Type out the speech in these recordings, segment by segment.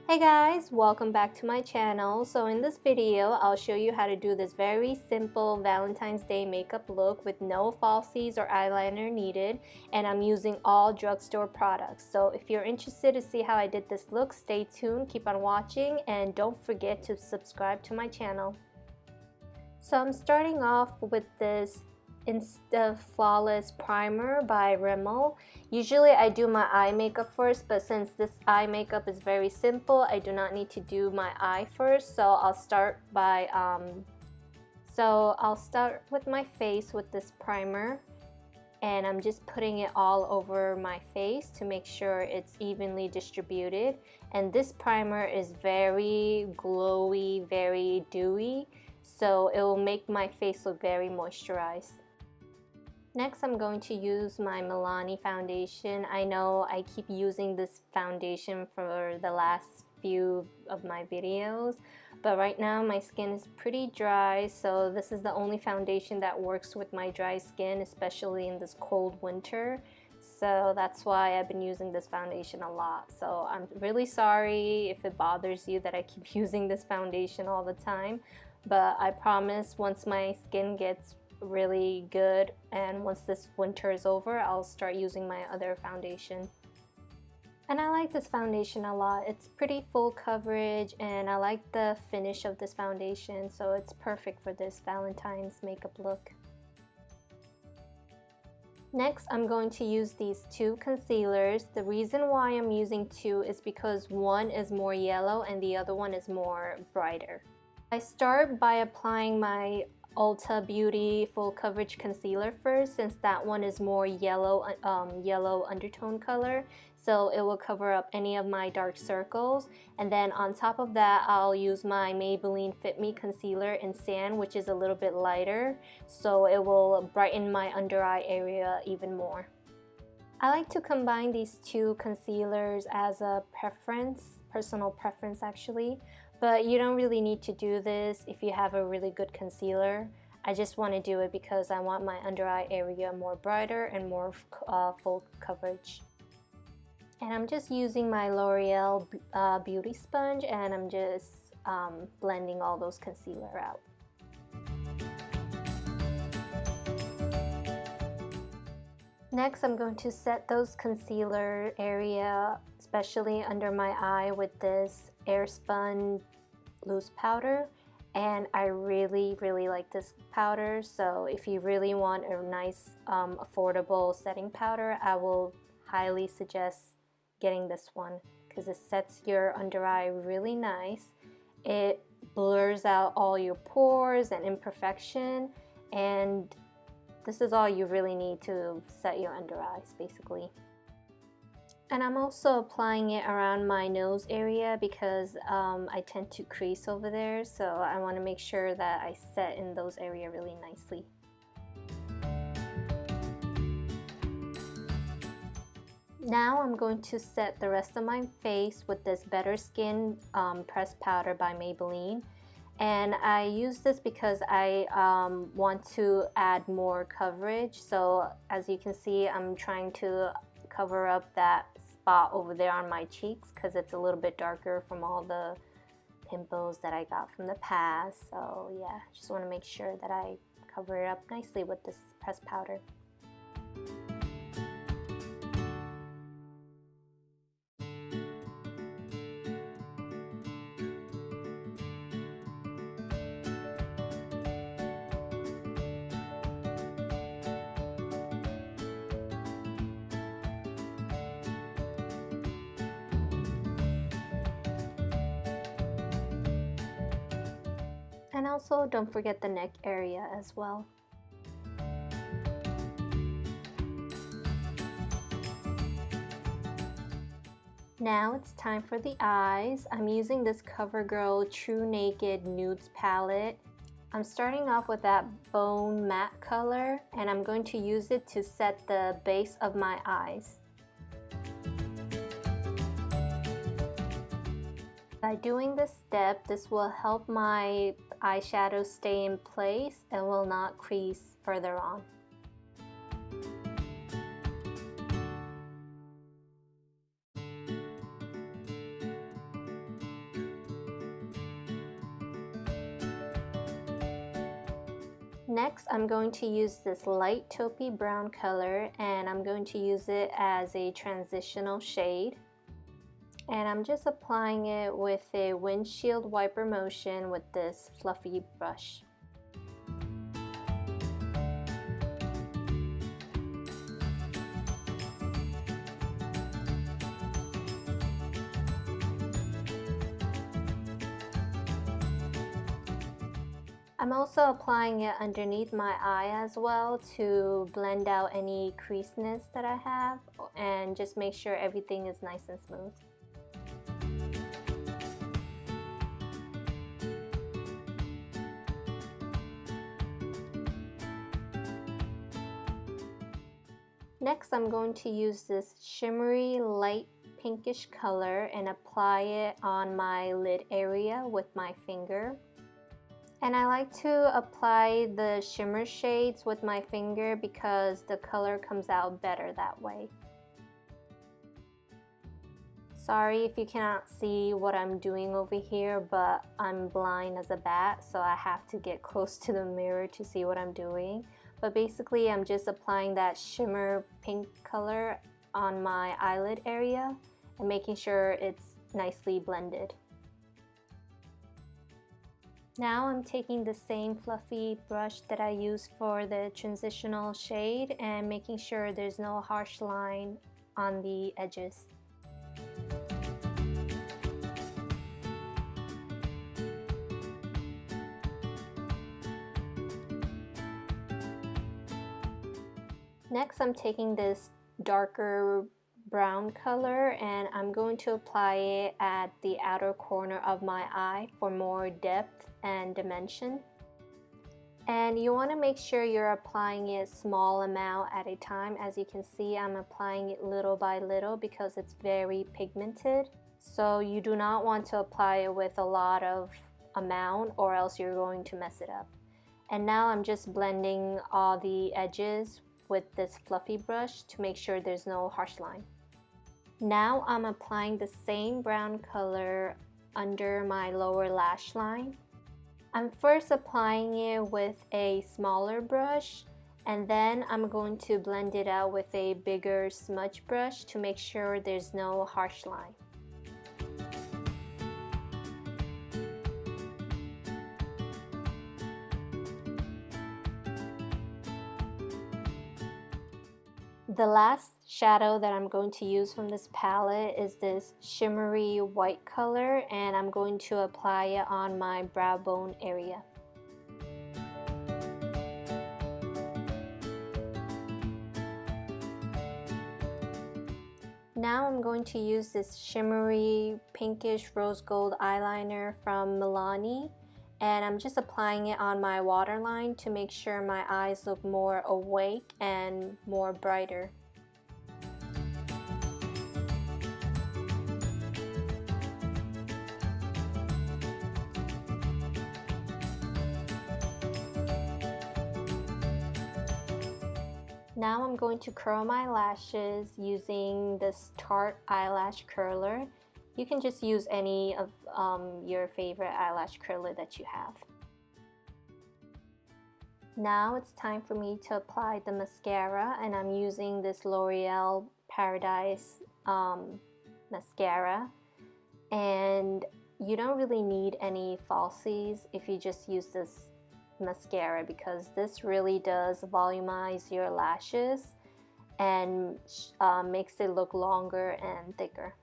Hey guys, welcome back to my channel. So in this video, I'll show you how to do this very simple Valentine's Day makeup look with no falsies or eyeliner needed, and I'm using all drugstore products. So if you're interested to see how I did this look, stay tuned, keep on watching, and don't forget to subscribe to my channel. So I'm starting off with this Insta Flawless Primer by Rimmel. Usually I do my eye makeup first, but since this eye makeup is very simple, I do not need to do my eye first. So I'll start with my face with this primer, and I'm just putting it all over my face to make sure it's evenly distributed. And this primer is very glowy, very dewy, so it will make my face look very moisturized. Next, I'm going to use my Milani foundation. I know I keep using this foundation for the last few of my videos, but right now my skin is pretty dry, so this is the only foundation that works with my dry skin, especially in this cold winter. So that's why I've been using this foundation a lot. So I'm really sorry if it bothers you that I keep using this foundation all the time, but I promise once my skin gets really good and once this winter is over, I'll start using my other foundation. And I like this foundation a lot. It's pretty full coverage and I like the finish of this foundation, so it's perfect for this Valentine's makeup look. Next, I'm going to use these two concealers. The reason why I'm using two is because one is more yellow and the other one is more brighter. I start by applying my Ulta Beauty Full Coverage Concealer first, since that one is more yellow undertone color, so it will cover up any of my dark circles. And then on top of that, I'll use my Maybelline Fit Me Concealer in Sand, which is a little bit lighter, so it will brighten my under eye area even more. I like to combine these two concealers as a personal preference actually. But you don't really need to do this if you have a really good concealer. I just want to do it because I want my under eye area more brighter and more full coverage. And I'm just using my L'Oreal beauty sponge, and I'm just blending all those concealer out. Next, I'm going to set those concealer area, especially under my eye, with this Airspun loose powder, and I really like this powder. So if you really want a nice affordable setting powder, I will highly suggest getting this one because it sets your under eye really nice. It blurs out all your pores and imperfection, and this is all you really need to set your under eyes basically. And I'm also applying it around my nose area because I tend to crease over there, so I want to make sure that I set in those areas really nicely. Now I'm going to set the rest of my face with this Better Skin pressed powder by Maybelline. And I use this because I want to add more coverage. So as you can see, I'm trying to cover up that spot over there on my cheeks because it's a little bit darker from all the pimples that I got from the past. So yeah, just want to make sure that I cover it up nicely with this pressed powder. And also don't forget the neck area as well. Now it's time for the eyes. I'm using this Covergirl TruNaked Nudes palette. I'm starting off with that bone matte color, and I'm going to use it to set the base of my eyes. By doing this step, this will help my eyeshadow stay in place and will not crease further on. Next, I'm going to use this light taupey brown color, and I'm going to use it as a transitional shade. And I'm just applying it with a windshield wiper motion with this fluffy brush. I'm also applying it underneath my eye as well to blend out any creasiness that I have and just make sure everything is nice and smooth. Next, I'm going to use this shimmery light pinkish color and apply it on my lid area with my finger. And I like to apply the shimmer shades with my finger because the color comes out better that way. Sorry if you cannot see what I'm doing over here, but I'm blind as a bat, so I have to get close to the mirror to see what I'm doing. But basically, I'm just applying that shimmer pink color on my eyelid area and making sure it's nicely blended. Now I'm taking the same fluffy brush that I used for the transitional shade and making sure there's no harsh line on the edges. Next, I'm taking this darker brown color and I'm going to apply it at the outer corner of my eye for more depth and dimension. And you want to make sure you're applying it small amount at a time. As you can see, I'm applying it little by little because it's very pigmented. So you do not want to apply it with a lot of amount or else you're going to mess it up. And now I'm just blending all the edges with this fluffy brush to make sure there's no harsh line. Now I'm applying the same brown color under my lower lash line. I'm first applying it with a smaller brush and then I'm going to blend it out with a bigger smudge brush to make sure there's no harsh line. The last shadow that I'm going to use from this palette is this shimmery white color, and I'm going to apply it on my brow bone area. Now I'm going to use this shimmery pinkish rose gold eyeliner from Milani, and I'm just applying it on my waterline to make sure my eyes look more awake and more brighter. Now I'm going to curl my lashes using this Tarte eyelash curler. You can just use any of your favorite eyelash curler that you have. Now it's time for me to apply the mascara, and I'm using this L'Oreal Paradise mascara. And you don't really need any falsies if you just use this mascara, because this really does volumize your lashes and makes it look longer and thicker.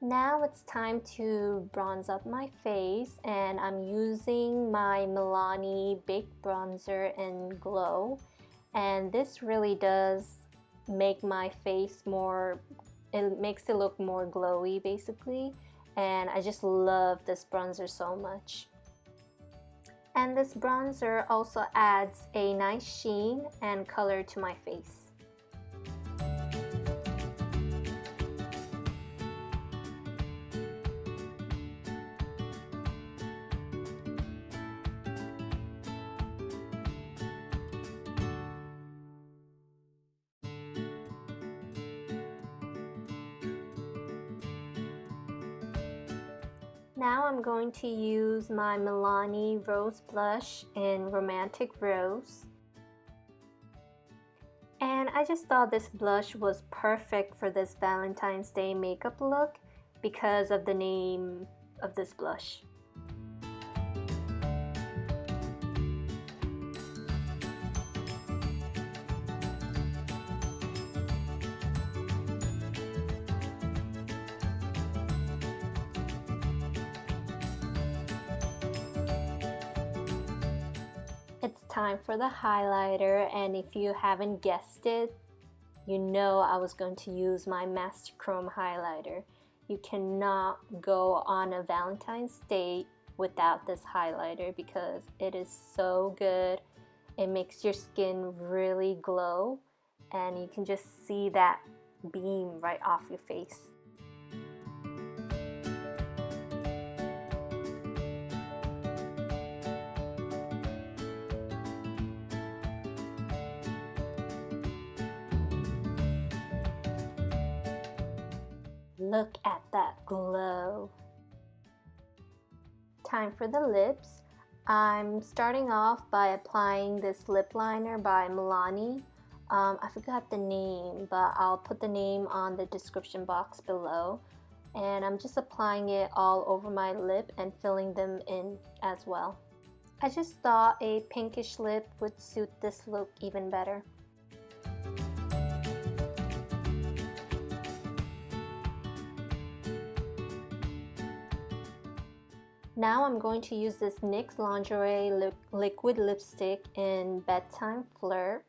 Now it's time to bronze up my face, and I'm using my Milani Baked Bronzer in Glow, and this really does make my face more, it makes it look more glowy basically, and I just love this bronzer so much. And this bronzer also adds a nice sheen and color to my face. Now I'm going to use my Milani Rose Blush in Romantic Rose. And I just thought this blush was perfect for this Valentine's Day makeup look because of the name of this blush. It's time for the highlighter, and if you haven't guessed it, you know I was going to use my MasterChrome highlighter. You cannot go on a Valentine's Day without this highlighter because it is so good. It makes your skin really glow, and you can just see that beam right off your face. Look at that glow. Time for the lips. I'm starting off by applying this lip liner by Milani. I forgot the name, but I'll put the name on the description box below. And I'm just applying it all over my lip and filling them in as well. I just thought a pinkish lip would suit this look even better. Now I'm going to use this NYX Lingerie liquid lipstick in Bedtime Flirt.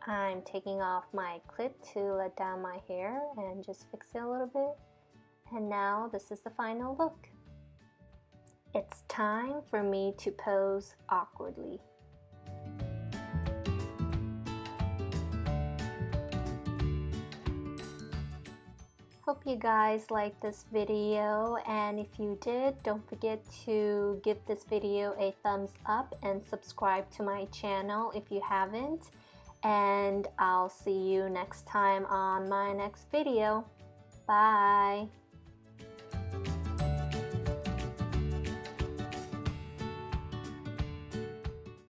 I'm taking off my clip to let down my hair and just fix it a little bit. And now this is the final look. It's time for me to pose awkwardly. Hope you guys liked this video, and if you did, don't forget to give this video a thumbs up and subscribe to my channel if you haven't, and I'll see you next time on my next video. Bye!